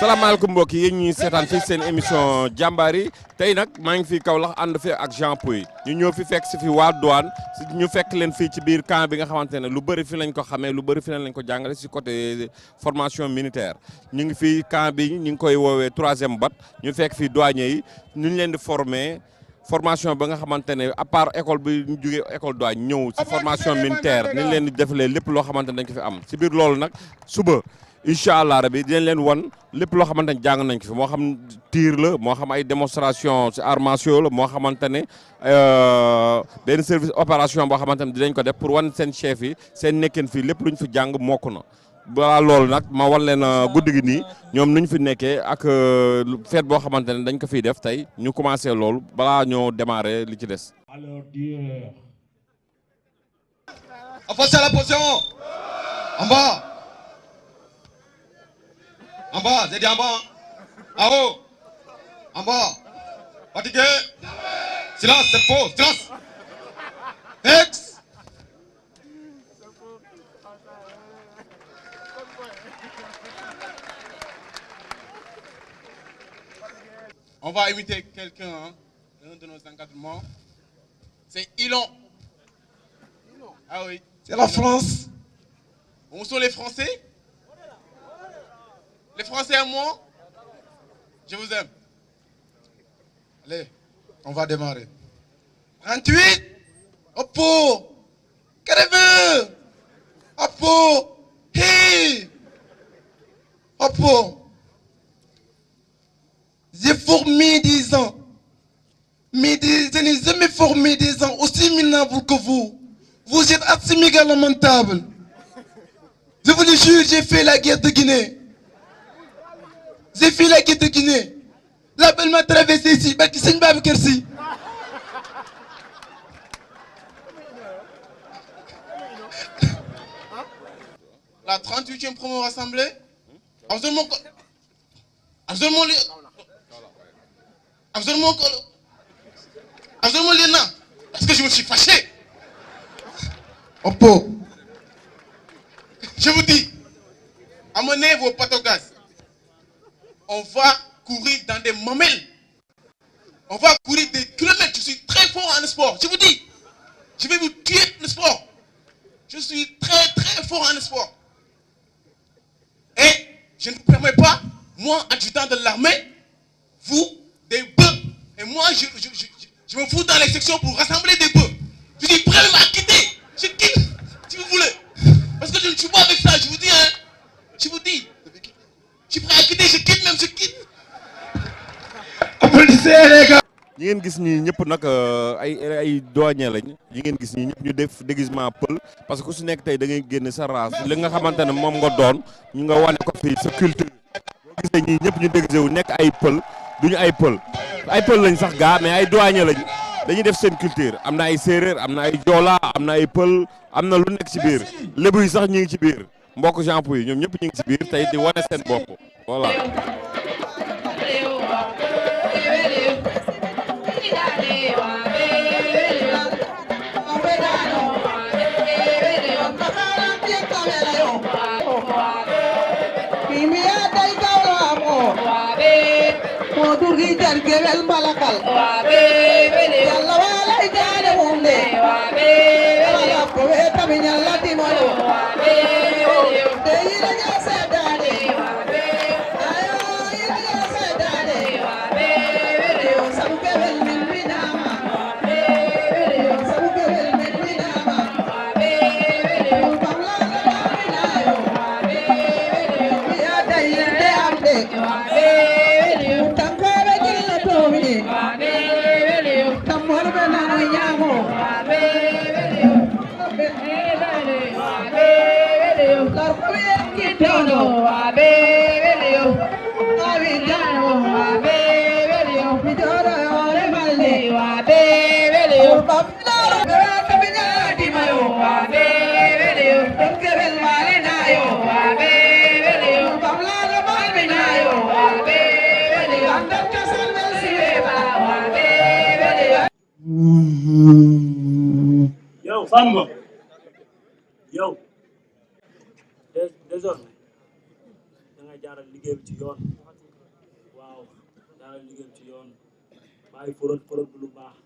salaamaaleykum mbokk yi yéen ñuy seetaan fii seen émission jàmbaar yi tey nag maa ngi fii Kaolack ànd fi ak Jean Pouy ñu ñëw fi fekk si fi waa douane ñu fekk leen fii ci biir camp bi nga xamante ne lu bëri fi lañ ko xamee lu bëri fi lañ ko jàngale si côté formation militaire ñu ngi fii camp bi ñu ngi koy woowee 3e BAT ñu fekk fii douanier yi ñu leen di former formation ba nga xamante ne à part école bi ñu jógee école douane ñëw si formation militaire ni ñu leen di defalee lépp loo xamante ne dañ ko fi am si biir loolu nag suba incha allah rabi dinañ leen wan lépp loo xamante ne jàng nañ ko fi moo xam tir la moo xam ay démonstration ci arts martiaux la moo xamante ne benn service opération boo xamante ne dinañ ko def pour wan seen chef yi seen nekkin fii lépp lu ñu fi jàng mokk na. balaa loolu nag ma wan leen guddi gi nii ñoom nu ñu fi nekkee ak fête boo xamante ne dañ ko fiy def tey ñu commencé loolu balaa ñoo démarrer li ci des. Alors Dieu. Avancez à la position. En bas. En bas, j'ai dit en bas. En haut. En bas. Fatigué. Silence, c'est faux. Silence. Ex. On va imiter quelqu'un, hein, l'un de nos encadrements. C'est Ilon. Ah oui. C'est la France. Où sont les Français? Les Français à moi, je vous aime. Allez, on va démarrer. 38, Oppo, Carreveux, Oppo, hi, Oppo. J'ai formé 10 ans. Mais je n'ai jamais formé des gens aussi minables que vous. Vous êtes assez méga lamentable. Je vous le jure, j'ai fait la guerre de Guinée. J'ai fait la guerre de Guinée. La belle m'a traversé ici. La 38e promo rassemblée. Absolument Léna. Parce que je me suis fâché. Oppo. Je vous dis, amenez vos patogas. On va courir dans des mamelles. On va courir des kilomètres. Je suis très fort en sport. Je vous dis, je vais vous tuer le sport. Je suis très très fort en sport. Et je ne vous permets pas, moi, adjudant de l'armée, vous, des bœufs. Et moi, je me fous dans les sections pour rassembler des bœufs. Je suis prêt à quitter. Je quitte, si vous voulez. Parce que je ne suis pas avec ça, je vous dis, hein. Je vous dis. Je suis prêt à quitter, je quitte même, je quitte. Applaudissez les gars. ñi ngeen gis ñi ñëpp nag ay douanier lañ ñi ngeen gis ñi ñëpp ñu def déguisement pël parce que ku si nekk tey da ngay génn sa race li nga xamante ne moom nga doon ñu nga wane ko fii sa culture boo gisee ñii ñëpp ñu déguisé wu nekk ay pël duñu ay pël lañ sax gaa mais ay douanier lañ dañuy def seen culture am na ay séeréer am na ay joola am na ay pël am na lu nekk ci biir lébu yi sax ñu ngi ci biir mbokk Jean Pouy ñoom ñëpp ñu ngi ci biir tey di wane seen bopp voilà. Samba yow désormais da ngay jaaral liggéey bi ci yoon waaw daa liggéey ci yoon bàyyi forot bu lu baax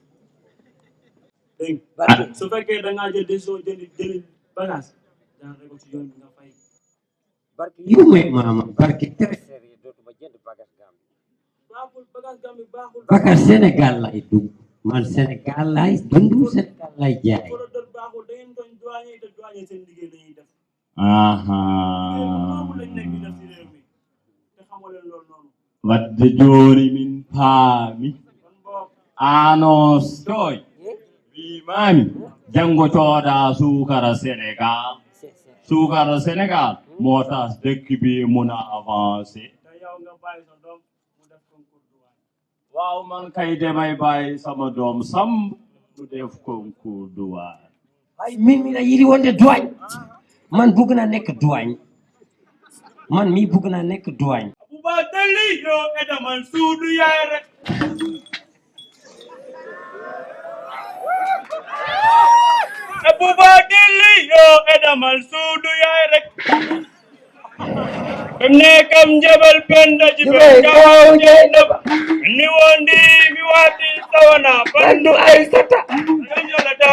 dégg su fekkee da ngaa jël décision jëli bagage jaarale ko ci yoon bi nga fay You make mama barki tere baaxul bagage Gambie baaxul baka Sénégal lay dugg man Sénégal lay dund Sénégal lay jaay forot baaxul da ngeen doon douanier te douanier seen liggéey lañuy def maamu lañ nekk di def ci réew mi te xamoo leen loolu noonu wadde joni min paami kon boog anos toy wimami janggo cooda sukara Sénégal motas dëkk bi muna avancé te yow nga bàyyi sa doom mu def concours douane waaw man kay demay bàyyi sama doom sam mu def concours douane ay min mi na yiri wonde douane man bugg naa nekk douane man mi bugg naa nekk douane Abuba Deli yo edaman suudu yaay rek Abuba Deli yo edaman suudu yaay rek nekam jabal penda jibe gaw jenda ni wondi mi wati sawana bandu ay sata ngala da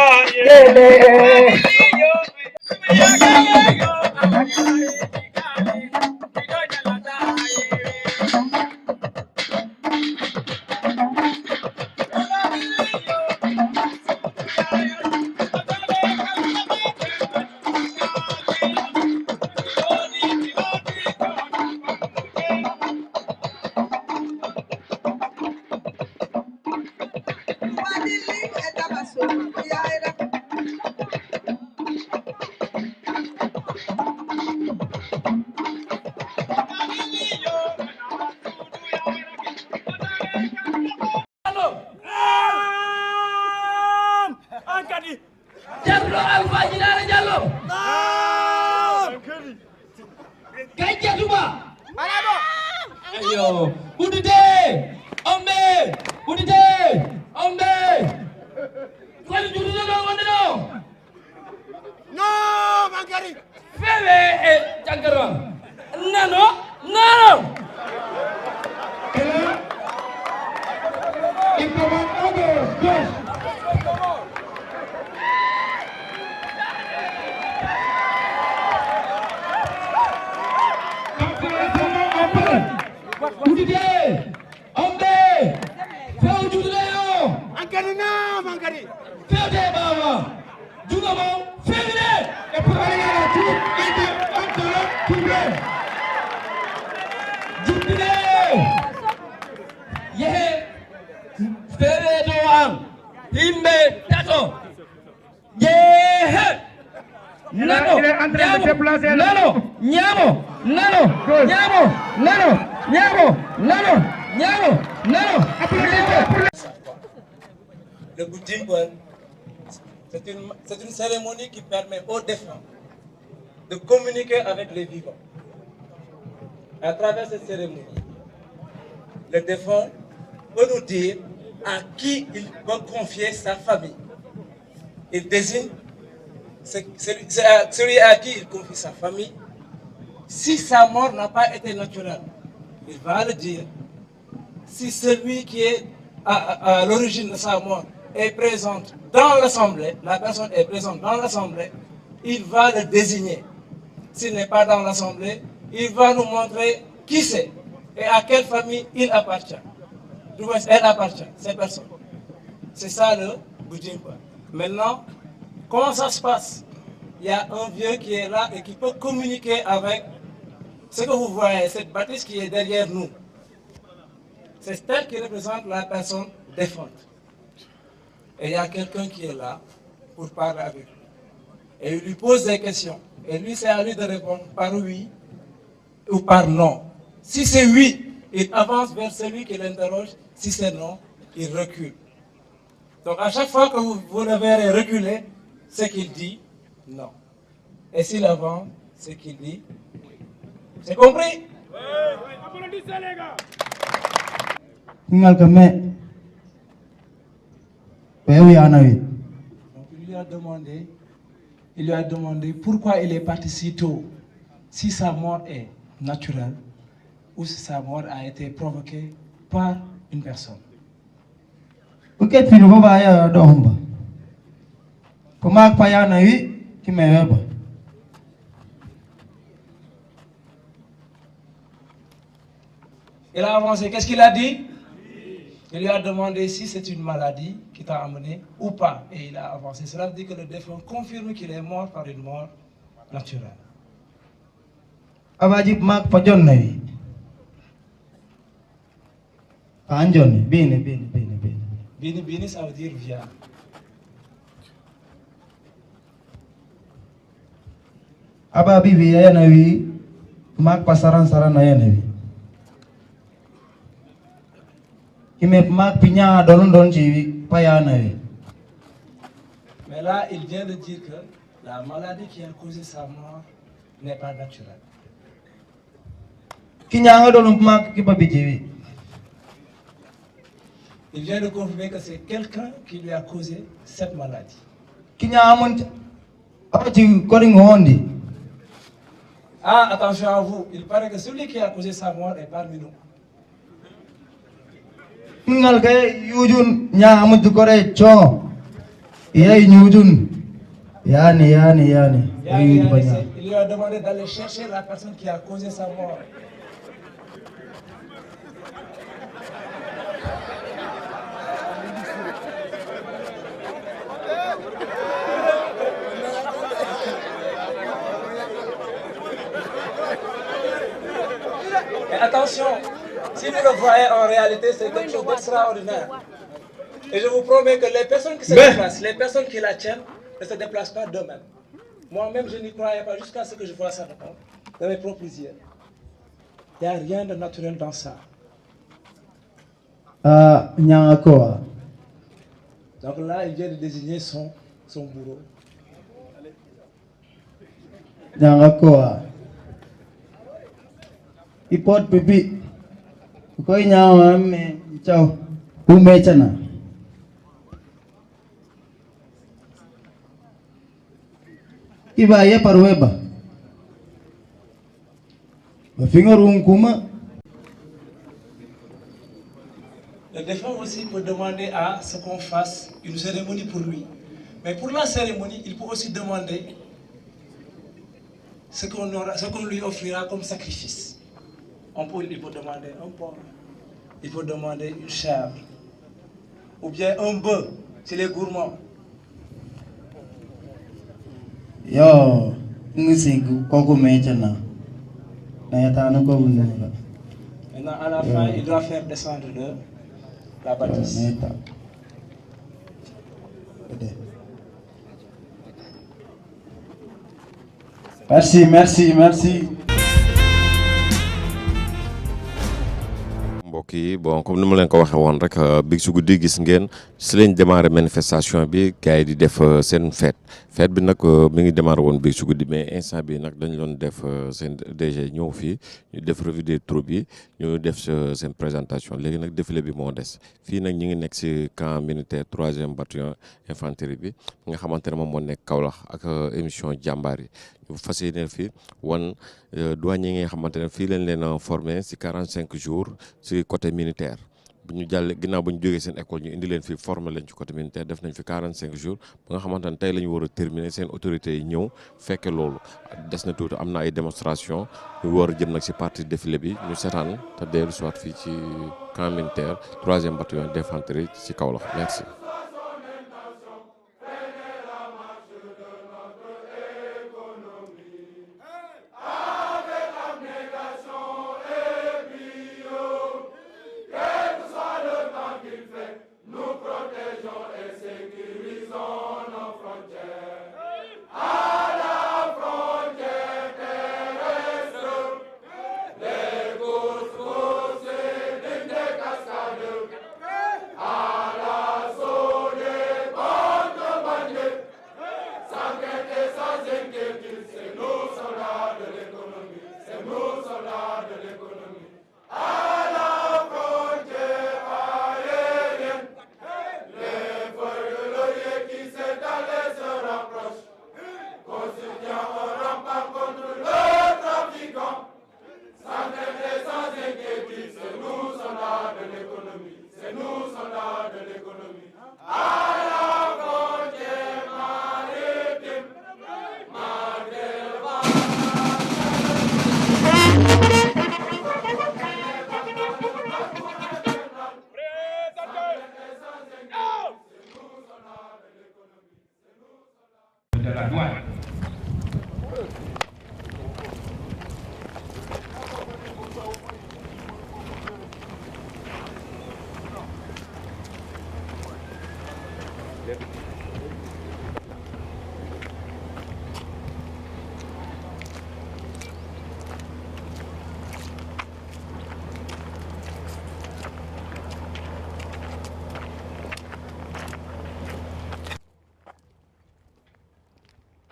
Jallo Alpha Djilala Jallo kay jatuma ayo udite ombe kwani jududo do wonde no mankari febe e jangaro nano Le Boudjimbal, c'est une cérémonie qui permet aux défunts de communiquer avec les vivants. À travers cette cérémonie, le défunt peut nous dire à qui il peut confier sa famille. Il désigne celui à qui il confie sa famille. Si sa mort n'a pas été naturelle, il va le dire. Si celui qui est à l'origine de sa mort est présente dans l'assemblée, la personne est présente dans l'assemblée, il va le désigner. S'il n'est pas dans l'assemblée, il va nous montrer qui c'est et à quelle famille il appartient. Du moins, elle appartient, cette personne. C'est ça le Boudjimba. Maintenant, comment ça se passe? Il y a un vieux qui est là et qui peut communiquer avec ce que vous voyez, cette bâtisse qui est derrière nous. C'est elle qui représente la personne défunte. Et il y a quelqu'un qui est là pour parler avec lui. Et il lui pose des questions. Et lui, c'est à lui de répondre par oui ou par non. Si c'est oui, il avance vers celui qui l'interroge. Si c'est non, il recule. Donc à chaque fois que vous le verrez reculer, c'est qu'il dit non. Et s'il avance, c'est qu'il dit oui. C'est compris? Oui, applaudissez les gars. Donc il lui a demandé pourquoi il est parti si tôt, si sa mort est naturelle ou si sa mort a été provoquée par une personne. Ok, puis nous va aller dans Humba. Comment paya na wi qui me weba. Il a avancé. Qu'est-ce qu'il a dit? Il lui a demandé si c'est une maladie qui t'a amené ou pas. Et il a avancé. Cela veut dire que le défunt confirme qu'il est mort par une mort naturelle. Abaji mak pa jon na wi. Anjon, bini. Bini bini, ça veut dire viens. Aba bibi ya na wi mak pasaran na ya na wi. Ime mak pinya don ci paya na wi. Mais là, il vient de dire que la maladie qui a causé sa mort n'est pas naturelle. Kinya don mak ki babiji wi. Il vient de confirmer que c'est quelqu'un qui lui a causé cette maladie. Kinya amon abaji koring hondi. Ah, attention à vous, il paraît que celui qui a causé sa mort est parmi nous. Ngal kay yujun nya amut kore cho. Iya yujun. Yani. Il lui a demandé d'aller chercher la personne qui a causé sa mort. Et attention, si vous le voyez en réalité, c'est quelque chose d'extraordinaire. Et je vous promets que les personnes qui se déplacent, les personnes qui la tiennent, ne se déplacent pas d'eux-mêmes. Moi-même, je n'y croyais pas jusqu'à ce que je vois ça de mes propres yeux. Il n'y a rien de naturel dans ça. Nyangakoa. Donc là, il vient de désigner son bourreau. Nyangakoa. Ipot pipi. Koi nyawa me chao. Umechana. Iba ya parweba. Finger kuma. Le défunt aussi peut demander à ce qu'on fasse une cérémonie pour lui. Mais pour la cérémonie, il peut aussi demander ce qu'on lui offrira comme sacrifice. Il peut demander un porc, il peut demander une chèvre, ou bien un bœuf, c'est les gourmands. Yo, ngisigu koko mechana. Nayatano ko bunura. Maintenant, à la fin, il doit faire descendre la bâtisse. Merci. mbokk yi bon comme ni ma leen ko waxee woon rek bi su guddi gis ngeen si lañ démarré manifestation bi gars yi di def seen fête bi nag mi ngi démarré woon bi su guddi mais instant bi nag dañ doon def seen DG ñëw fii ñu def revue des troupes yi ñu def seen présentation léegi nag défilé bi moo des fii nag ñu ngi nekk si camp militaire 3e bataillon infanterie bi nga xamante ne moom moo nekk Kaolack ak émission jàmbaar yi ñu fas yéene fii wan douanier yi nga xamante ne fii lañ leen formé si 45 jours si côté militaire bu ñu jàll ginnaaw bu ñu jógee seen école ñu indi leen fi formé leen ci côté militaire def nañ fi 45 jours ba nga xamante ne tey la ñu war a terminer seen autorités yi ñëw fekke loolu des na tuuti am na ay démonstration ñu war a jëm nag si partie défilé bi ñu seetaan te dellu soit fii ci camp militaire 3e bataillon d'infanterie ci Kaolack merci. À la sauce. De la douane.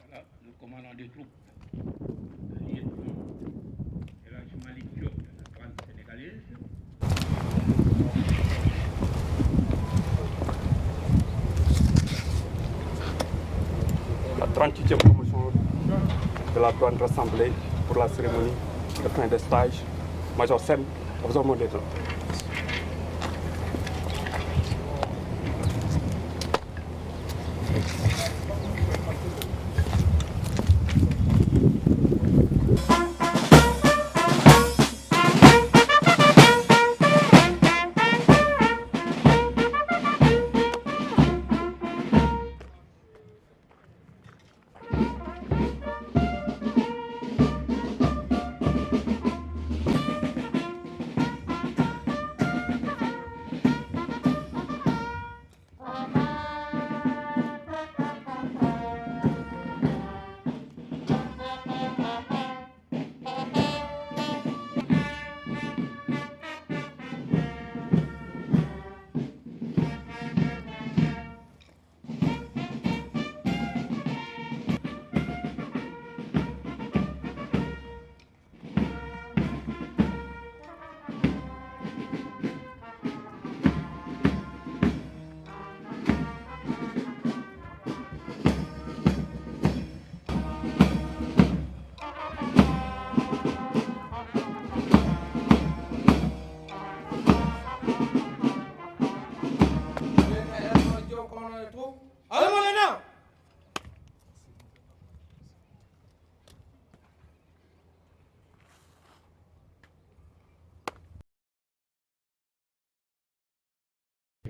Voilà, le commandant des troupes, le lieutenant Elhadji Malick Diop de la douane sénégalaise. La 38e promotion de la douane rassemblée pour la cérémonie de fin de stage. Major Sem, à vous en demander.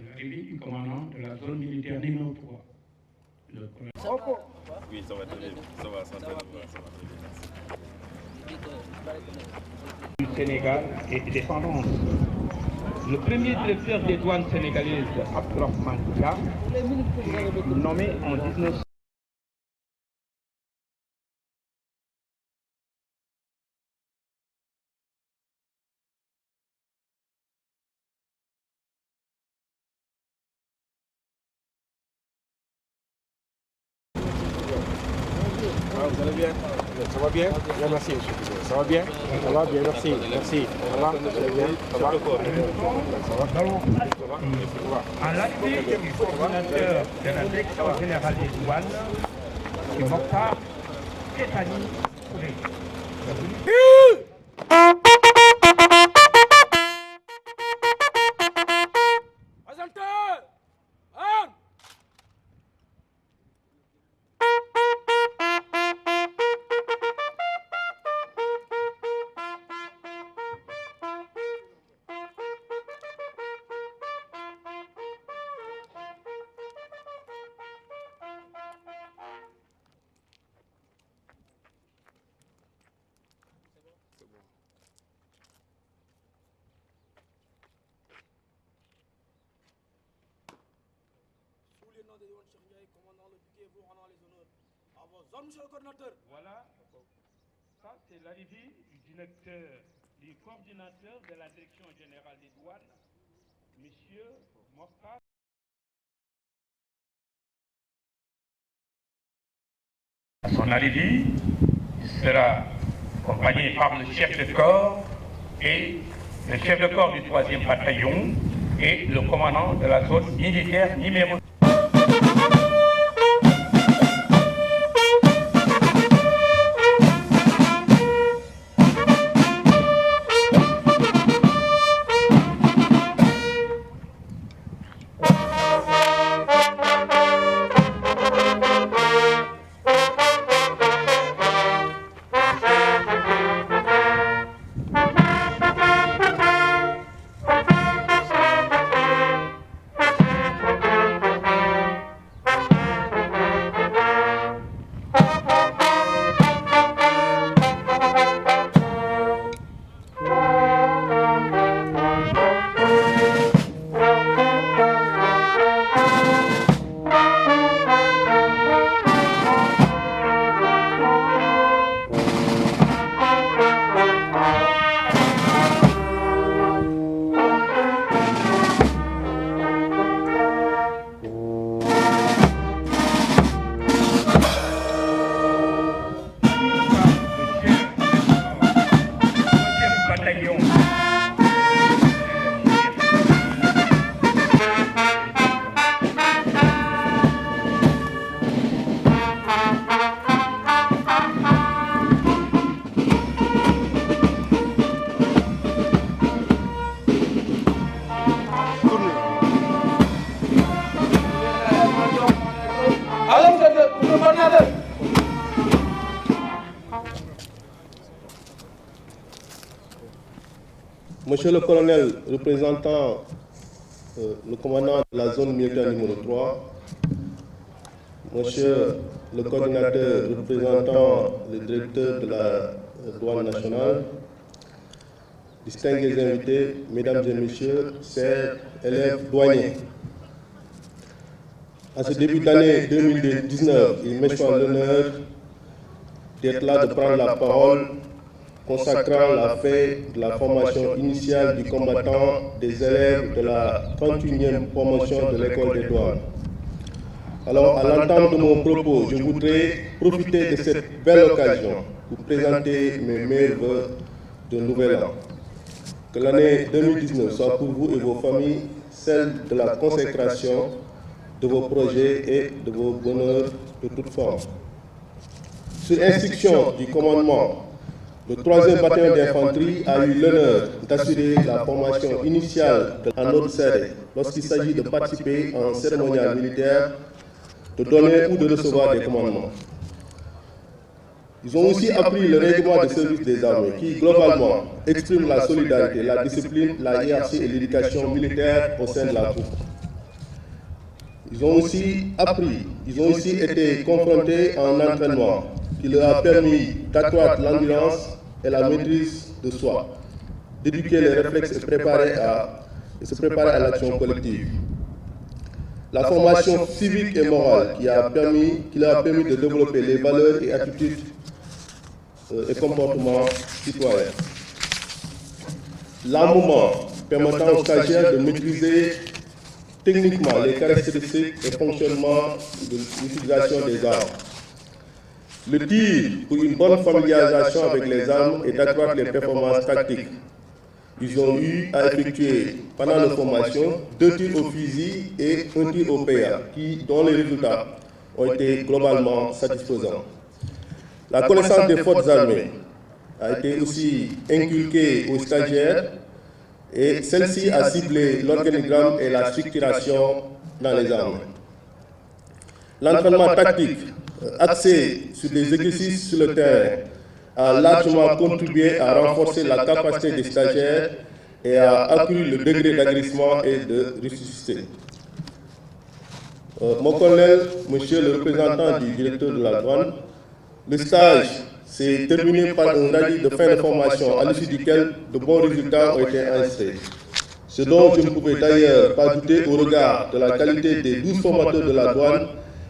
L'arrivée du commandant de la zone militaire numéro 3. Le colonel... Oui, ça va très bien. Ça va très bien. Du Sénégal et dépendance. Le premier directeur des douanes sénégalaises, Abdourahmane Dia, nommé en 19... Vous allez bien? Ça va bien? Bien, merci. Ça va bien? Ça va bien, merci. Merci. Ça va? Vous allez bien? Ça va? À l'arrivée du coordinateur de la direction générale des douanes, M. Mokhtar Stéphanie Touré. Voilà, ça c'est l'arrivée du coordinateur de la direction générale des douanes, M. Mokhtar. À son arrivée, il sera accompagné par le chef de corps et le chef de corps du 3e bataillon et le commandant de la zone militaire numéro 2. Monsieur le colonel représentant le commandant de la zone militaire numéro 3, Monsieur le coordinateur représentant le directeur de la douane nationale, distingués invités, mesdames et messieurs, chers élèves douaniers. À ce début d'année 2019, il me fait l'honneur d'être là, de prendre la parole, consacrant la fête de la formation initiale du combattant des élèves de la 31e promotion de l'école des douanes. Alors, à l'entente de mon propos, je voudrais profiter de cette belle occasion pour présenter mes meilleurs vœux de nouvel an. Que l'année 2019 soit pour vous et vos familles celle de la consécration de vos projets et de vos bonheurs de toute forme. Sur instruction du commandement, le 3e bataillon d'infanterie a eu l'honneur d'assurer la formation initiale en notre serre lorsqu'il s'agit de participer à un cérémonial militaire, de donner ou de recevoir des commandements. Ils ont aussi appris le règlement de service des armées qui, globalement, exprime la solidarité, la discipline, la hiérarchie et l'éducation militaire au sein de la troupe. Ils ont aussi été confrontés à un entraînement qui leur a permis d'accroître l'endurance et la maîtrise de soi, d'éduquer les réflexes et se préparer à l'action collective. La formation civique et morale qui leur a permis de développer les valeurs et attitudes et comportements citoyens. L'armement permettant aux stagiaires de maîtriser techniquement les caractéristiques et fonctionnements de l'utilisation des armes. Le tir pour une bonne familiarisation avec les armes et d'accroître les performances tactiques. Ils ont eu à effectuer pendant leur formation 2 tirs au fusil et 1 tir au PA, dont les résultats ont été globalement satisfaisants. La connaissance des forces armées a été aussi inculquée aux stagiaires et celle-ci a ciblé l'organigramme et la structuration dans les armées. L'entraînement tactique axé sur des exercices sur le terrain a largement contribué à renforcer la capacité des stagiaires et a accru le degré d'agressement et de rusticité. Mon colonel, monsieur le représentant du directeur de la douane, le stage s'est terminé par un rallye de fin de formation à l'issue duquel de bons résultats ont été enregistrés. Ce dont je ne pouvais d'ailleurs pas douter au regard de la qualité des 12 formateurs de la douane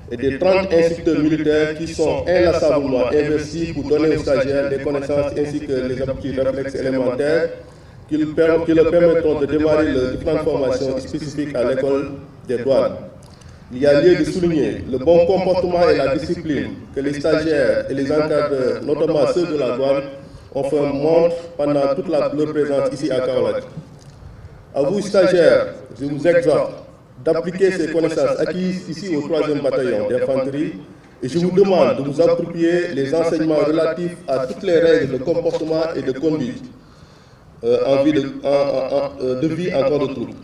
et des 30 instructeurs militaires qui sont inlassablement investis pour donner aux stagiaires des connaissances ainsi que les aptitudes réflexes élémentaires qui leur permettront de démarrer leurs différentes formations spécifiques à l'école des douanes. Il y a lieu de souligner le bon comportement et la discipline que les stagiaires et les encadreurs, notamment ceux de la douane, ont fait montre pendant toute leur présence ici à Kaolack. À vous, stagiaires, je vous exhorte d'appliquer ces connaissances acquises ici au 3e bataillon d'infanterie et je vous demande de vous approprier les enseignements relatifs à toutes les règles de comportement et de conduite de vie en corps de troupe.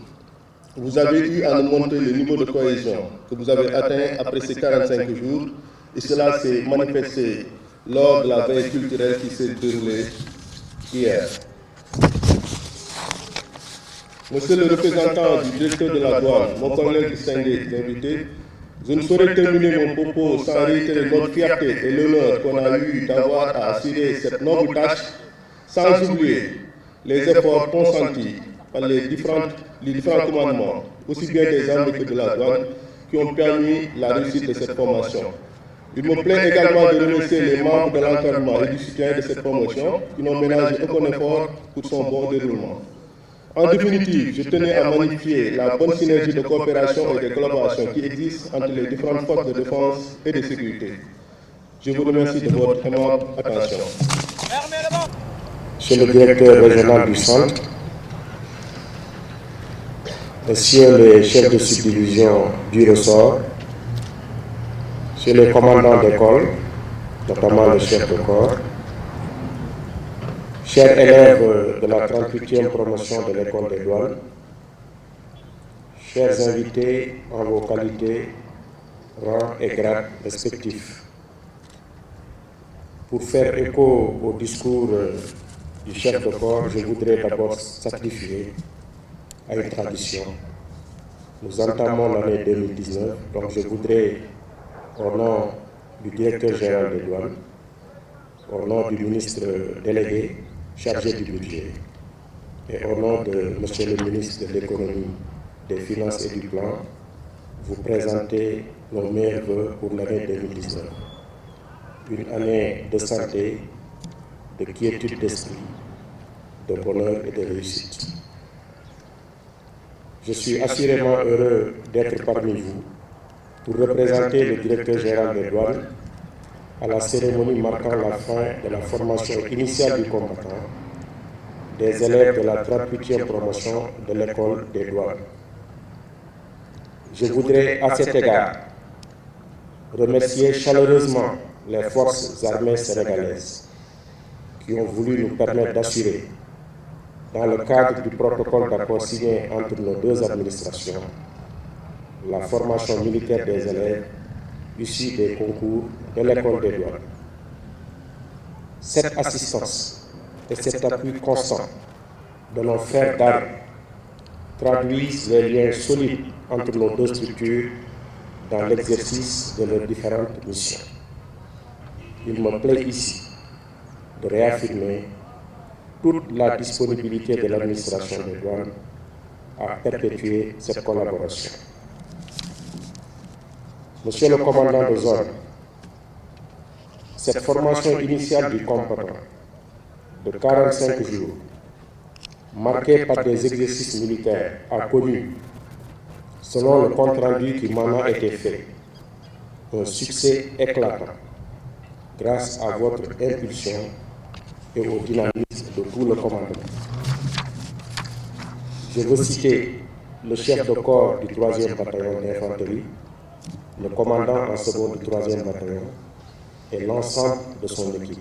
Vous avez eu à nous montrer le niveau de cohésion que vous avez atteint après ces 45 jours et cela s'est manifesté lors de la veille culturelle qui s'est déroulée hier. Monsieur le représentant du directeur de la douane, mon colonel distingué invité, je ne saurais terminer mon propos sans réitérer notre fierté et l'honneur qu'on a eu d'avoir à assurer cette noble tâche, sans oublier les efforts consentis par les différents commandements, aussi bien des armées que de la douane, qui ont permis la réussite de cette formation. Il me plaît également de remercier les membres de l'encadrement et du soutien de cette promotion qui n'ont ménagé aucun effort pour son bon déroulement. En définitive, je tenais à magnifier la bonne synergie de coopération et de collaboration qui existe entre les différentes forces de défense et de sécurité. Je vous remercie de votre aimable attention. Monsieur le directeur régional du centre, Monsieur les chefs de subdivision du ressort, Monsieur les commandants d'école, notamment le chef de corps, chers élèves de la 38e promotion de l'école des douanes, chers invités en vos qualités, rangs et grades respectifs, pour faire écho au discours du chef de corps, je voudrais d'abord sacrifier à une tradition. Nous entamons l'année 2019, donc je voudrais, au nom du directeur général des douanes, au nom du ministre délégué chargé du budget et au nom de Monsieur le ministre de l'économie, des finances et du plan, vous présenter nos meilleurs vœux pour l'année 2019. Une année de santé, de quiétude d'esprit, de bonheur et de réussite. Je suis assurément heureux d'être parmi vous pour représenter le directeur général des douanes à la cérémonie marquant la fin de la formation initiale du combattant des élèves de la 38e promotion de l'école des douanes. Je voudrais à cet égard remercier chaleureusement les forces armées sénégalaises qui ont voulu nous permettre d'assurer, dans le cadre du protocole d'accord signé entre nos deux administrations, la formation militaire des élèves issus des concours de l'école des douanes. Cette assistance et cet appui constant de nos frères d'armes traduisent les liens solides entre nos deux structures dans l'exercice de leurs différentes missions. Il me plaît ici de réaffirmer toute la disponibilité de l'administration des douanes à perpétuer cette collaboration. Monsieur le commandant de zone, cette formation initiale du combattant de 45 jours, marquée par des exercices militaires, a connu, selon le compte-rendu qui m'en a été fait, un succès éclatant grâce à votre impulsion et au dynamisme de tout le commandement. Je veux citer le chef de corps du 3e bataillon d'infanterie, le commandant en second du 3e bataillon et l'ensemble de son équipe.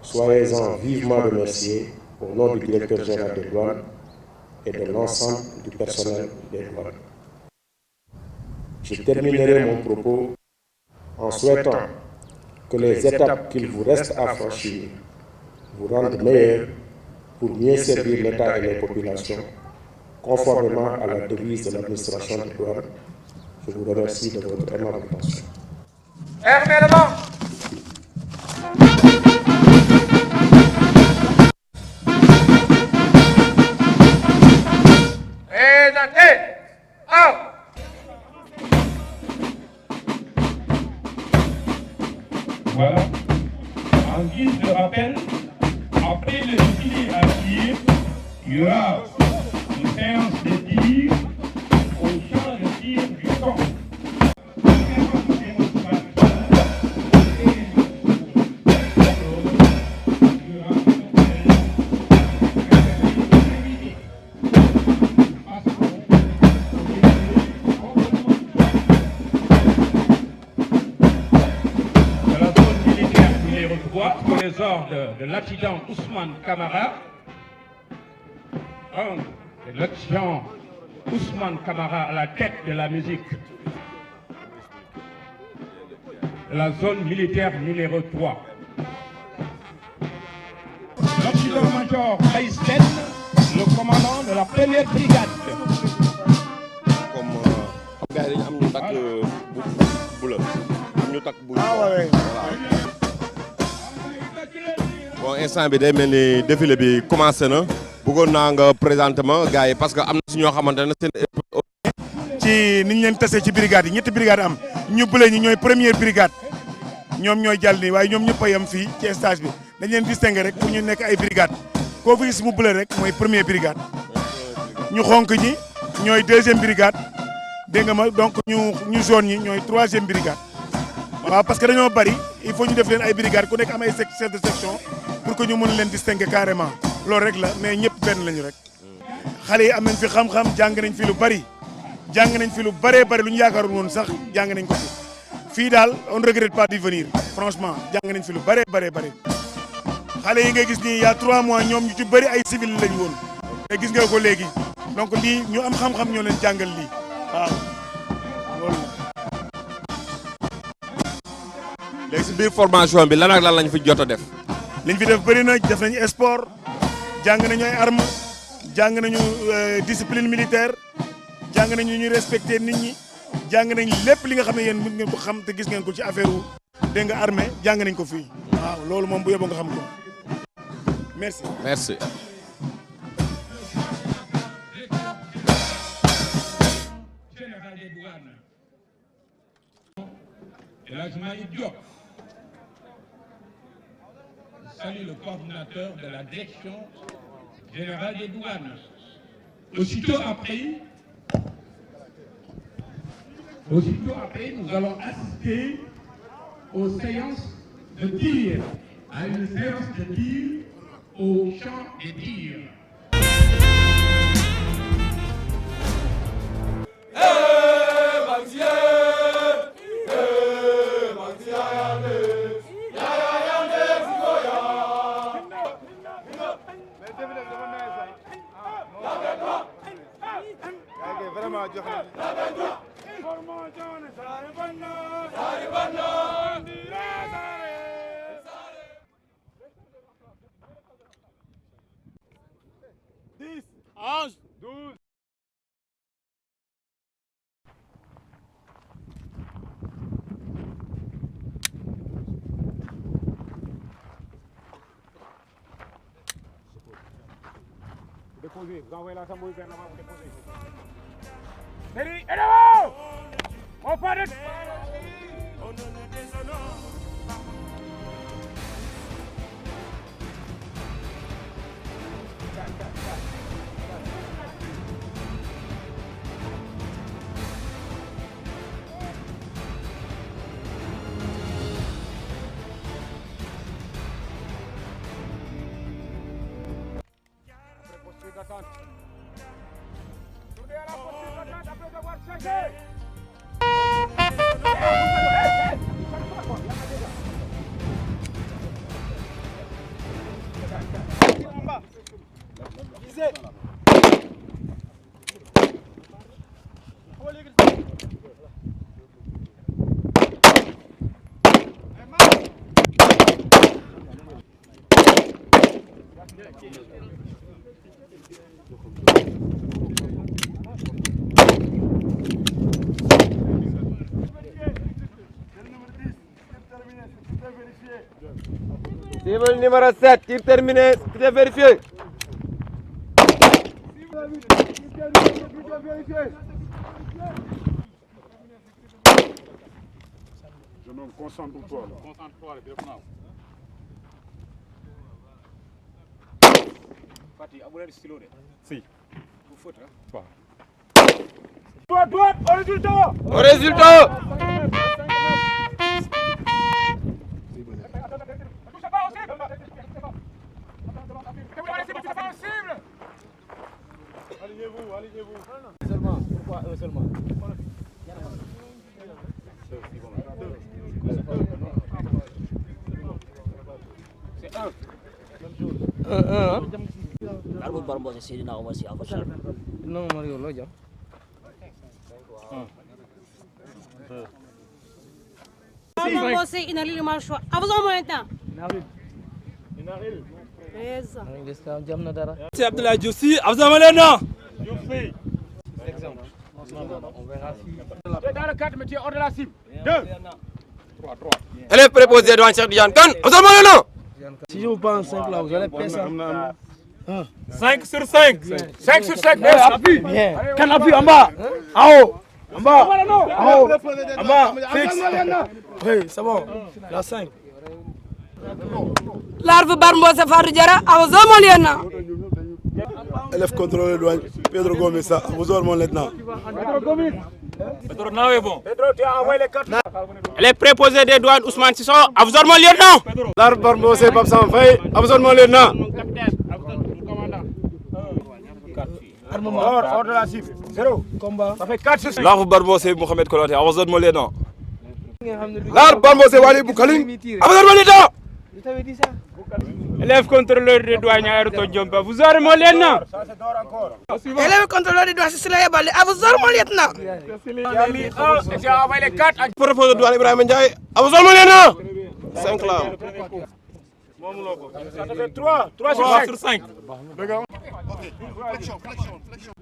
Soyez-en vivement remerciés au nom du directeur général des douanes et de l'ensemble du personnel des douanes. Je terminerai mon propos en souhaitant que les étapes qu'il vous reste à franchir vous rendent meilleurs pour mieux servir l'État et les populations, conformément à la devise de l'administration des douanes. Je vous remercie de votre aimable attention. Voilà. En guise de rappel, après le défilé à tir, il y aura une séance de tir au champ de tir du camp. Pour les ordres de l'adjudant Ousmane Camara, de l'adjudant Ousmane Camara à la tête de la musique de la zone militaire numéro 3. L'adjudant-major Aïsden, le commandant de la première brigade. Bon, instant bi day mel ni défilé bi commencé na bëggoon naa nga présentement gars yi parce que am na si ñoo xamante ne seen ci niñ leen tasee ci brigade yi ñetti brigade am ñu bële ñi ñooy première brigade ñoom ñooy jàll nii waaye ñoom ñëpp a yem fii ci stage bi dañ leen distingué rek pour ñu nekk ay brigade koo fi gis mu bële rek mooy première brigade ñu xonk ñi ñooy deuxième brigade dégg nga ma donc ñu jaune ñi ñooy troisième brigade waaw parce que dañoo bari il faut ñu def leen ay brigade ku nekk am ay chef de section pour que ñu mën leen distinguer carrément loolu rek la mais ñëpp benn lañu rek xale yi am nañ fi xam-xam jàng nañ fi lu bari jàng nañ fi lu bëree bëri lu ñu yaakaarul woon sax jàng nañ ko fi fii daal on ne regrette pas d'y venir franchement jàng nañ fi lu bëree bëri xale yi nga gis nii y a 3 mois ñoom ñu ci bëri ay civil lañ woon te gis nga ko léegi donc lii ñu am xam-xam ñoo leen jàngal lii waaw loolu la. léegi si biir formation bi lan ak lan lañ fi jot a def. liñ fi def bëri na def nañu sport jàng nañu ay armes jàng nañu discipline militaire jàng nañu ñu respecter nit ñi jàng nañ lépp li nga xam ne yéen mën ngeen ko xam te gis ngeen ko ci affaire wu dégg nga armée jàng nañ ko fii waaw loolu moom bu yóbboo nga xam ko merci. merci. Général des douanes. El Hadj Malick Diop. Salut le coordinateur de la direction générale des douanes. Aussitôt après, nous allons assister aux séances de tir, à une séance de tir au champ des tirs. Déposez, vous envoyez l'ensemble vers l'avant, vous déposez. Série, et là-haut! On part de... Tournez à la posture d'attente après avoir cherché. En bas. Visez. Cible numéro 7, tir terminé, tir vérifié. Jeune homme, concentre-toi. Concentre-toi, Fatih, vous avez le stylo. Si. Vous faites, hein? Droite, au résultat! Au résultat! Alignez-vous, alignez-vous. Seulement, pourquoi eux seulement? C'est un. Arbol Barmbossé Seydina Omar Sy Alpha Sall. Non, Mario, lo jam. Barmbossé inalili marcho. Avons moins de temps. C'est Abdoulaye Diouf Sy, Abdoulaye Malena. Dans le cadre, mettez hors de la cible. 2. 3. Élève préposé devant Cheikh Diane Kane, Abdoulaye Malena. Si je vous prends 5 là, vous allez payer ça. 5 sur 5. 5 sur 5. Appui. Can appui en bas. En haut. En bas. En haut. En bas. Fixe. Oui, c'est bon. La 5. Larve Barmbossé Fatou Diarra, avons Moliena. Élève contrôleur douane, Pedro Gomis, vous aurez mon lieutenant. Pedro Gomis. Pedro, non, est bon. Pedro, tu as envoyé les cartes. Les préposés des douanes Ousmane Sisson, à vous aurez mon lieutenant. Larve Barmbossé, Babsan Faye, à vous aurez mon lieutenant. Hors de la cible. 0. Combat. Ça fait 4 sur 5. Larve Barmbossé Mohamed Konaté, à vous aurez mon lieutenant. Larve Barmbossé Wali Boukaling, à vous aurez mon lieutenant. Élève contrôleur des douanes Aéroto Diompa, vous aurez mon lieutenant. Élève contrôleur de douane Sylvain Balde, avons mon lieutenant. Tu as mis 1 et tu as envoyé les 4. Professeur de douane Ibrahima Ndiaye, à vous aurez mon lieutenant. 5 là. Ça te fait 3 sur 5. Flexion.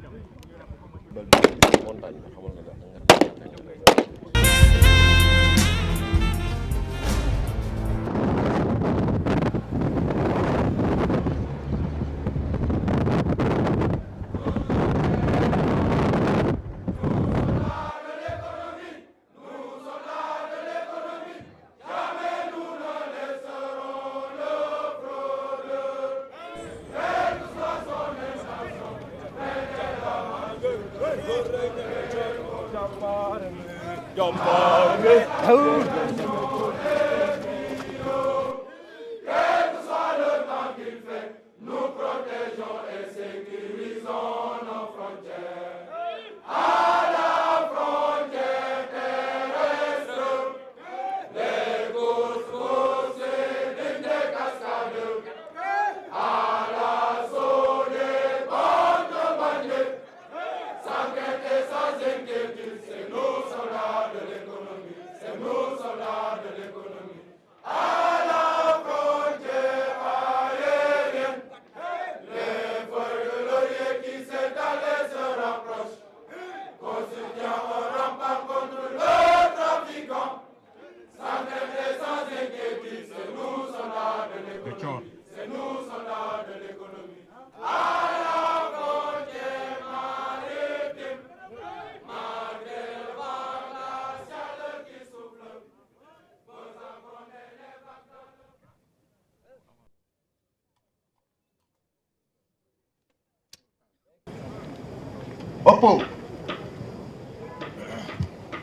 Oppo.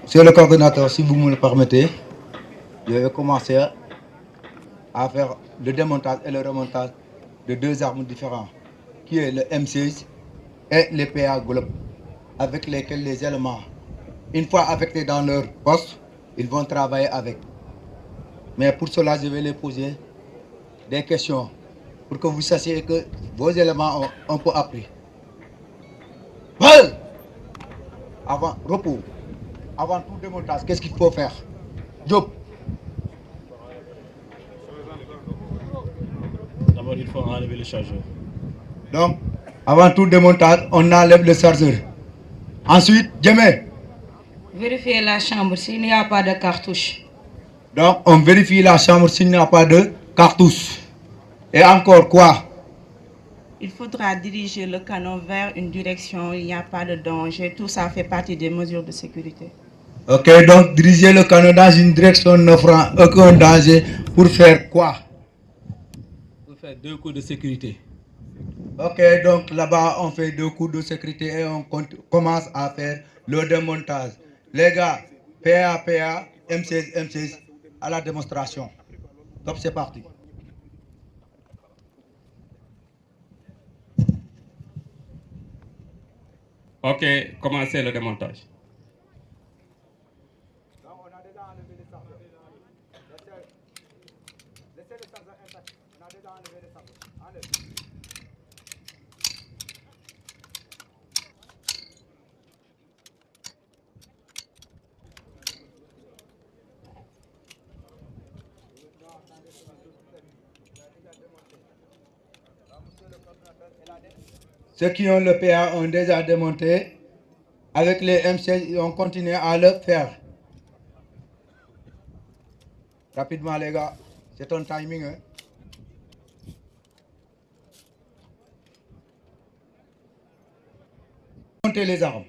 Monsieur le coordinateur, si vous me le permettez, je vais commencer à faire le démontage et le remontage de 2 armes différentes, qui est le M16 et le PA Globe, avec lesquels les éléments, une fois affectés dans leur poste, ils vont travailler avec. Mais pour cela, je vais les poser des questions pour que vous sachiez que vos éléments ont un peu appris. Avant tout démontage, qu'est-ce qu'il faut faire? Job. D'abord, il faut enlever le chargeur. Donc, avant tout démontage, on enlève le chargeur. Ensuite, Djemé. Vérifier la chambre s'il n'y a pas de cartouche. Donc, on vérifie la chambre s'il n'y a pas de cartouche. Et encore quoi? Il faudra diriger le canon vers une direction où il n'y a pas de danger. Tout ça fait partie des mesures de sécurité. Ok, donc diriger le canon dans une direction n'offrant aucun danger pour faire quoi? Pour faire 2 coups de sécurité. Ok, donc là-bas on fait 2 coups de sécurité et on commence à faire le démontage. Les gars, PA, M16, à la démonstration. Donc c'est parti. Ok, commencez le démontage. Ceux qui ont le PA ont déjà démonté. Avec les M16, on continue à le faire. Rapidement les gars, c'est un timing. Hein? Montez les armes.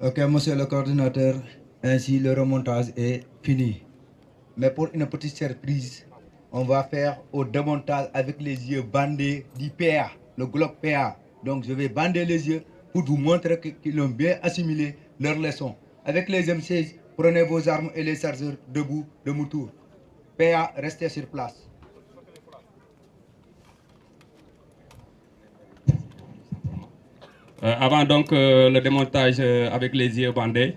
Ok, monsieur le coordinateur, ainsi le remontage est fini. Mais pour une petite surprise, on va faire au démontage avec les yeux bandés du PA, le Glock PA. Donc je vais bander les yeux pour vous montrer qu'ils ont bien assimilé leur leçon. Avec les M16, prenez vos armes et les chargeurs debout de mon tour. PA, restez sur place. Avant donc le démontage avec les yeux bandés,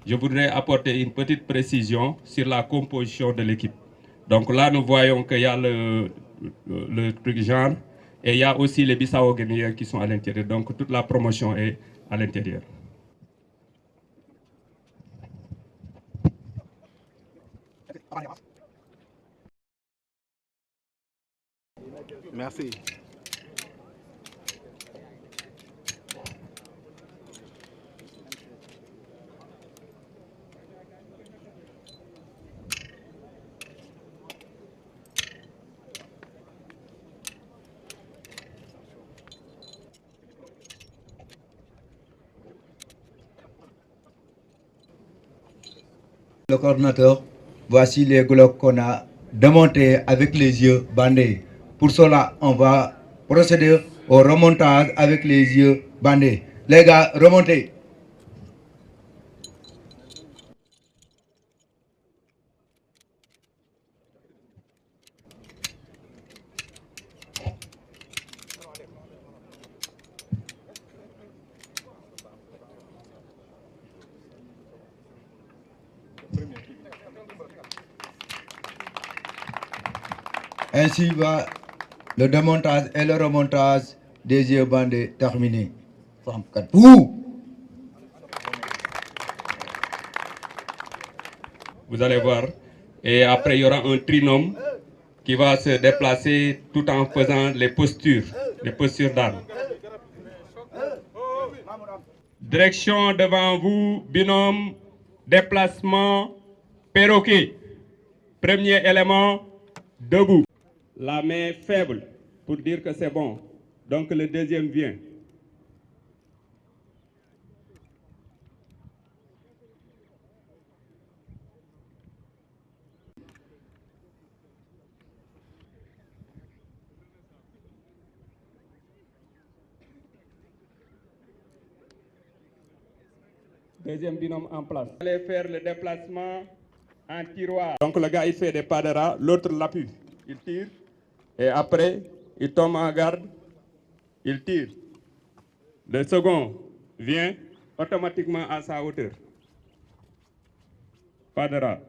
je voudrais apporter une petite précision sur la composition de l'équipe. Donc là, nous voyons qu'il y a le truc genre et il y a aussi les Bissau-Guinéens qui sont à l'intérieur. Donc toute la promotion est à l'intérieur. Merci. Le coordinateur, voici les blocs qu'on a démontés avec les yeux bandés. Pour cela, on va procéder au remontage avec les yeux bandés. Les gars, remontez. Ainsi va le démontage et le remontage des yeux bandés terminé. Vous allez voir. Et après, il y aura un trinôme qui va se déplacer tout en faisant les postures d'armes. Direction devant vous, binôme, déplacement, perroquet. Premier élément, debout. La main faible pour dire que c'est bon. Donc le deuxième vient. Deuxième binôme en place. Vous allez faire le déplacement en tiroir. Donc le gars il fait des pas de rat, l'autre l'appuie. Il tire et après il tombe en garde, il tire. Le second vient automatiquement à sa hauteur. Pas de rat.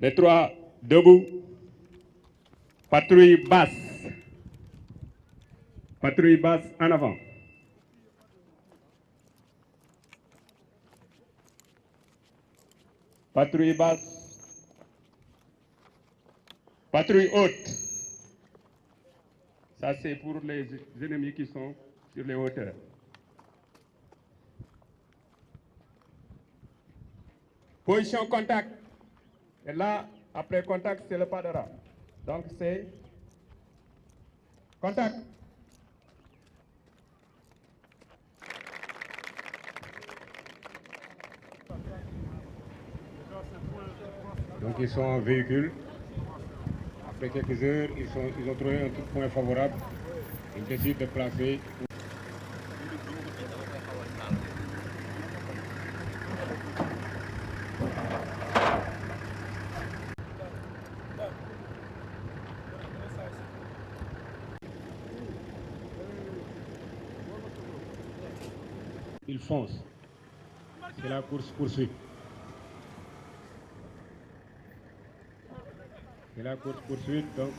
Les trois debout. Patrouille basse. Patrouille basse en avant. Patrouille basse. Patrouille haute. Ça, c'est pour les ennemis qui sont sur les hauteurs. Position contact. Et là, après contact, c'est le pas de rat. Donc, c'est contact. Donc ils sont en véhicule. Après quelques heures, ils ont trouvé un point favorable. Ils décident de placer. Ils foncent. C'est la course-poursuite. C'est la course-poursuite, donc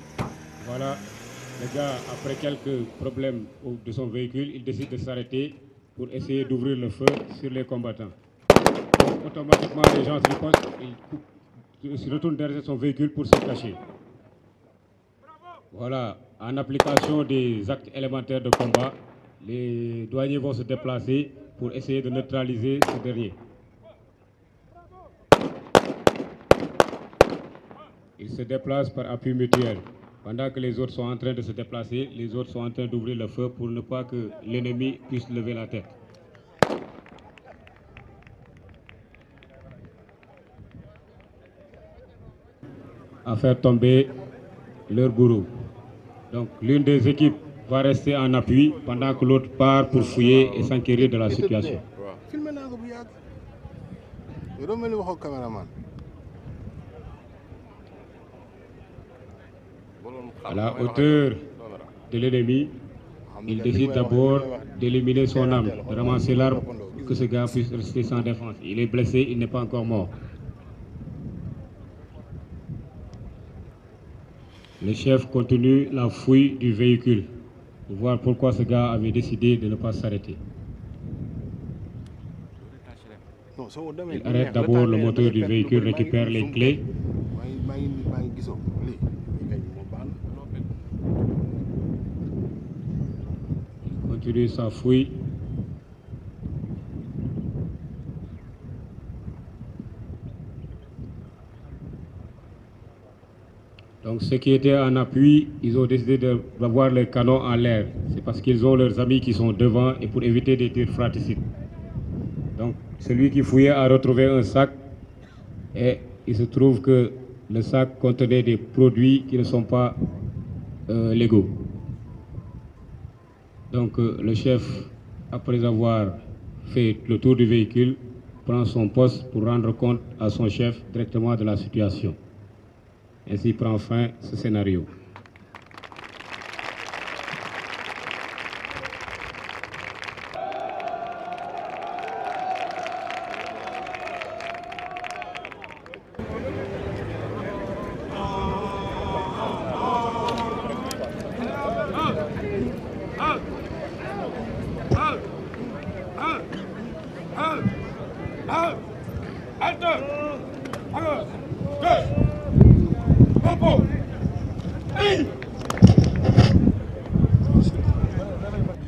voilà, le gars, après quelques problèmes de son véhicule, il décide de s'arrêter pour essayer d'ouvrir le feu sur les combattants. Donc, automatiquement, les gens se ripostent, il se retourne derrière son véhicule pour se cacher. Voilà, en application des actes élémentaires de combat, les douaniers vont se déplacer pour essayer de neutraliser ce dernier. Ils se déplacent par appui mutuel. Pendant que les autres sont en train de se déplacer, les autres sont en train d'ouvrir le feu pour ne pas que l'ennemi puisse lever la tête. À faire tomber leur gourou. Donc l'une des équipes va rester en appui pendant que l'autre part pour fouiller et s'enquérir de la situation. À la hauteur de l'ennemi, il décide d'abord d'éliminer son arme, de ramasser l'arme pour que ce gars puisse rester sans défense. Il est blessé, il n'est pas encore mort. Le chef continue la fouille du véhicule pour voir pourquoi ce gars avait décidé de ne pas s'arrêter. Il arrête d'abord le moteur du véhicule, récupère les clés. Il continue sa fouille. Donc ceux qui étaient en appui, ils ont décidé d'avoir les canons en l'air. C'est parce qu'ils ont leurs amis qui sont devant et pour éviter des tirs fratricides. Donc celui qui fouillait a retrouvé un sac et il se trouve que le sac contenait des produits qui ne sont pas légaux. Donc le chef, après avoir fait le tour du véhicule, prend son poste pour rendre compte à son chef directement de la situation. Ainsi prend fin ce scénario.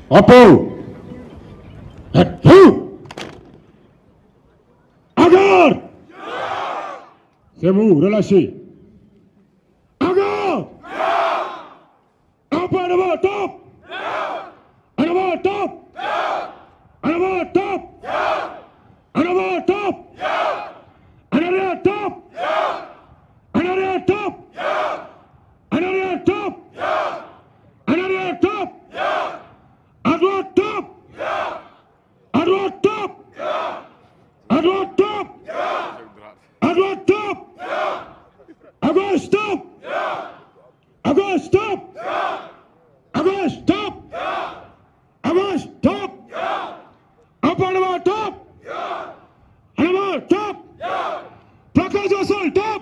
Repos. En garde. C'est vous, relâchez. En garde. Un peu en avant, top. En avant, top. En avant, top. En avant, top. En arrière, top. En arrière, top. En arrière, top. En arrière, top. À droite, top. À droite, top. À droite, top. À droite, top. À gauche, top. À gauche, top. À gauche, top. À gauche, top. Un peu en avant, top. En avant, top. Plaquage au sol, top.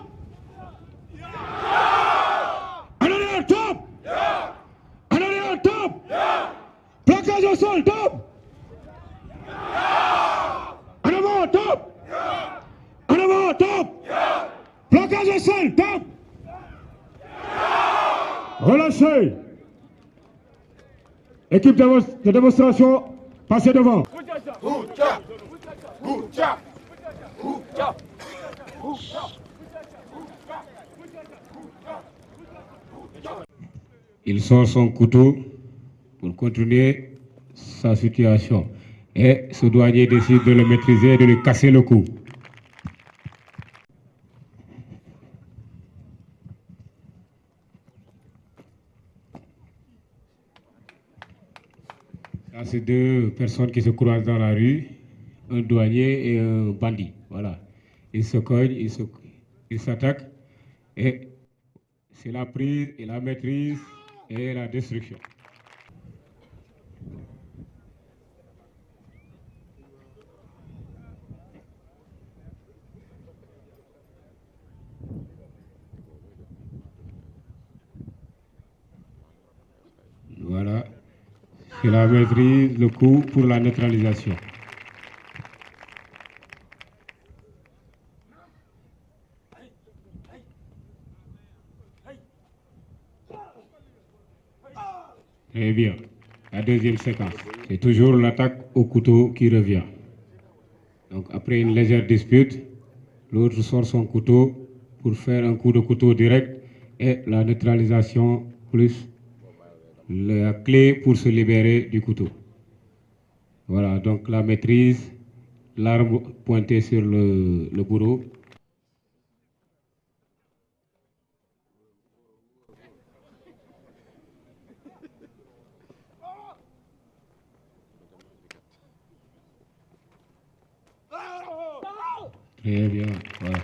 En arrière, top. En arrière, top. Plaquage au sol, top. En avant, top. En avant, top. Plaquage au sol, top. Relâchez. Équipe de démonstration, passez devant. Il sort son couteau pour continuer sa situation. Et ce douanier décide de le maîtriser et de lui casser le cou. Ça, c'est deux personnes qui se croisent dans la rue, un douanier et un bandit. Voilà. Ils se cognent, ils s'attaquent et c'est la prise et la maîtrise et la destruction. Voilà, c'est la maîtrise, le coup pour la neutralisation. Très bien. La deuxième séquence, c'est toujours l'attaque au couteau qui revient. Donc après une légère dispute, l'autre sort son couteau pour faire un coup de couteau direct et la neutralisation plus la clé pour se libérer du couteau. Voilà, donc la maîtrise, l'arme pointée sur le bourreau. Très bien, voilà.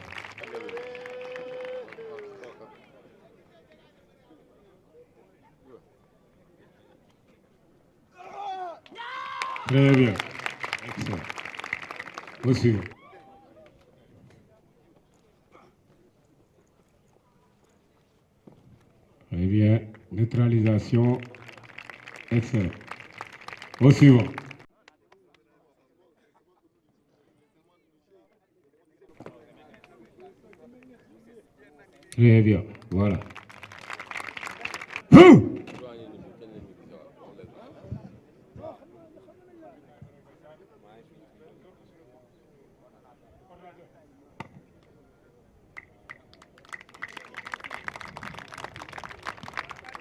Très bien. Excellent. Au suivant. Très bien. Neutralisation. Excellent. Au suivant. Très bien. Voilà.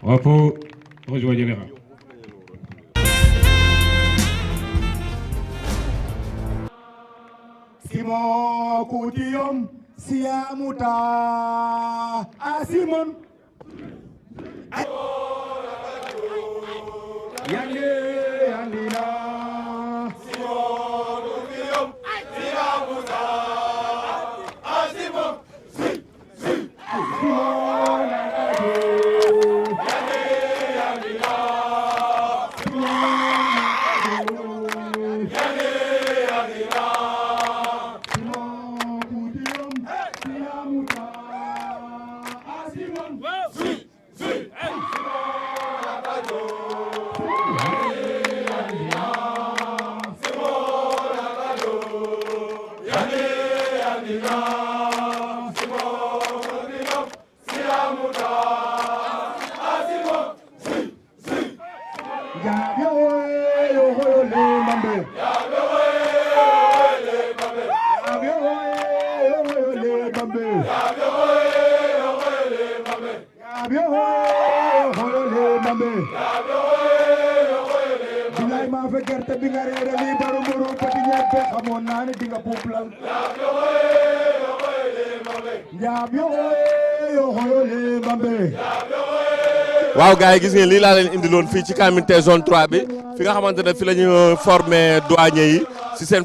Repos, rejoignez les rangs. Simon Koutium, Siamuta, Simon. Yande, Yandina. Simon Koutium, Siamuta, Simon. Simon Nagade. Yande, Yandina. Simon Nagade. Yande, Yandina. waaw gars yi gis ngeen lii laa leen indiloon fii ci Kamité zone 3 bi fi nga xamante ne fi la ñu formé douanier yi si seen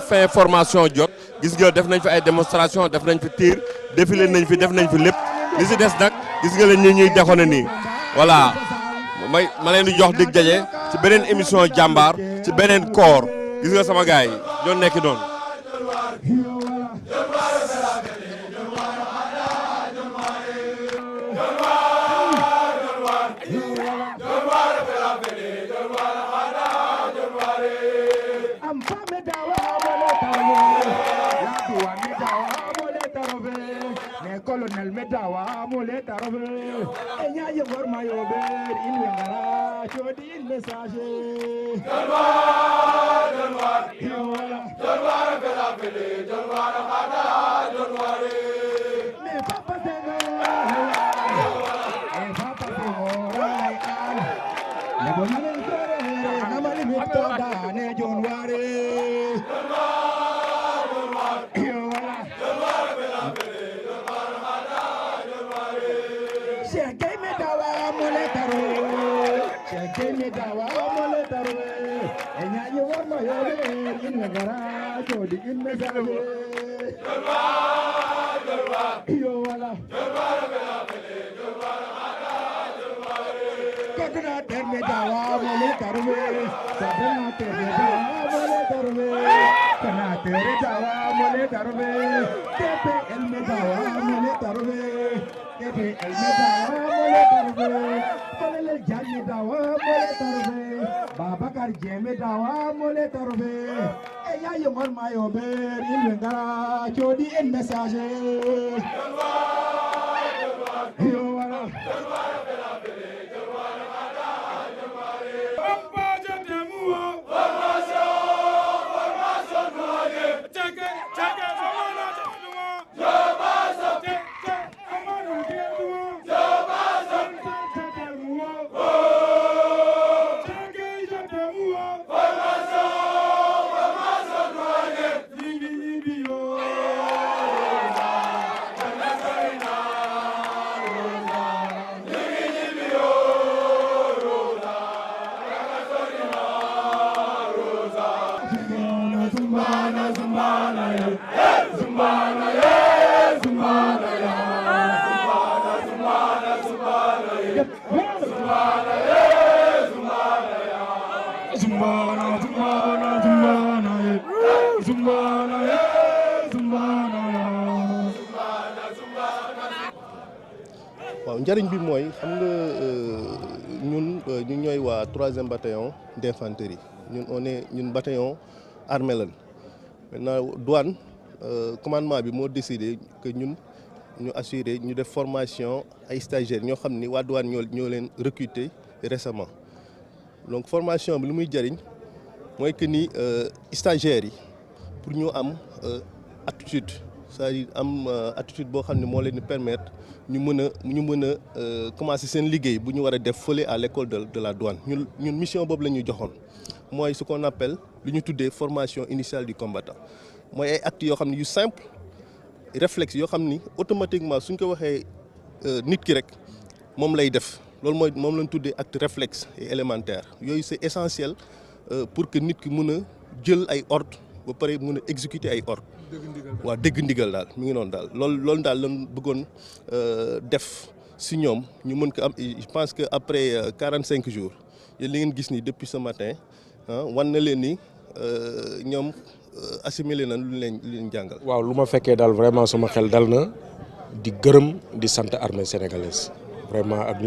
fin formation jot gis nga def nañ fi ay démonstration def nañ fi tir défilé nañ fi def nañ fi lépp li si des nag gis nga leen ñuy déxone nii voilà ma leen di jox dig daje ci beneen émission jàmbaar ci beneen corps gis nga sama gars yi doon nekk noonu. Colonel Medawa mole tarove enya ye forma yo ber in wengara chodi in message Jonwar fela fele Jonwar khada Jonwar me papa tengo e papa tengo rai al le bonale tere namali mitda ne Jonwar Babakar Jeme dawa mole tarbe eya yomor mayo ber ilengara chodi en message yo wala Zumbana waaw njëriñ bi mooy xam nga ñun ñu ñooy waa 3e bataillon d'infanterie ñun bataillon armé lan maintenant douane commandement bi moo décidé que ñun ñu assurer ñu def formation ay stagiaires ñoo xam ni waa douane ñoo leen recruter récemment donc formation bi lu muy jëriñ mooy que ni stagiaires yi pour ñu am attitude c'est-à-dire am attitude boo xam ne moo leen di permettre ñu mën a commencer seen liggéey bu ñu war a def fële à l'école de la douane ñun mission boobu la ñu joxoon mooy ce qu'on appelle lu ñu tuddee formation initiale du combattant mooy ay actes yoo xam ne yu simple réflexe yoo xam ni automatiquement suñ ko waxee nit ki rek moom lay def loolu moom lañ tuddee acte réflexe et élémentaire yooyu c'est essentiel pour que nit ki mën a jël ay ordre ba pare mën a exécuter ay ordre waaw dégg ndigal daal mi ngi noonu daal loolu daal lañ bëggoon def si ñoom ñu mën ko am je pense que après 45 jours yéen li ngeen gis ni depuis ce matin wan na leen ni ñoom assimilé nañ lu leen jàngal. waaw lu ma fekkee daal vraiment sama xel dal na di gërëm di sant armée sénégalaise vraiment ak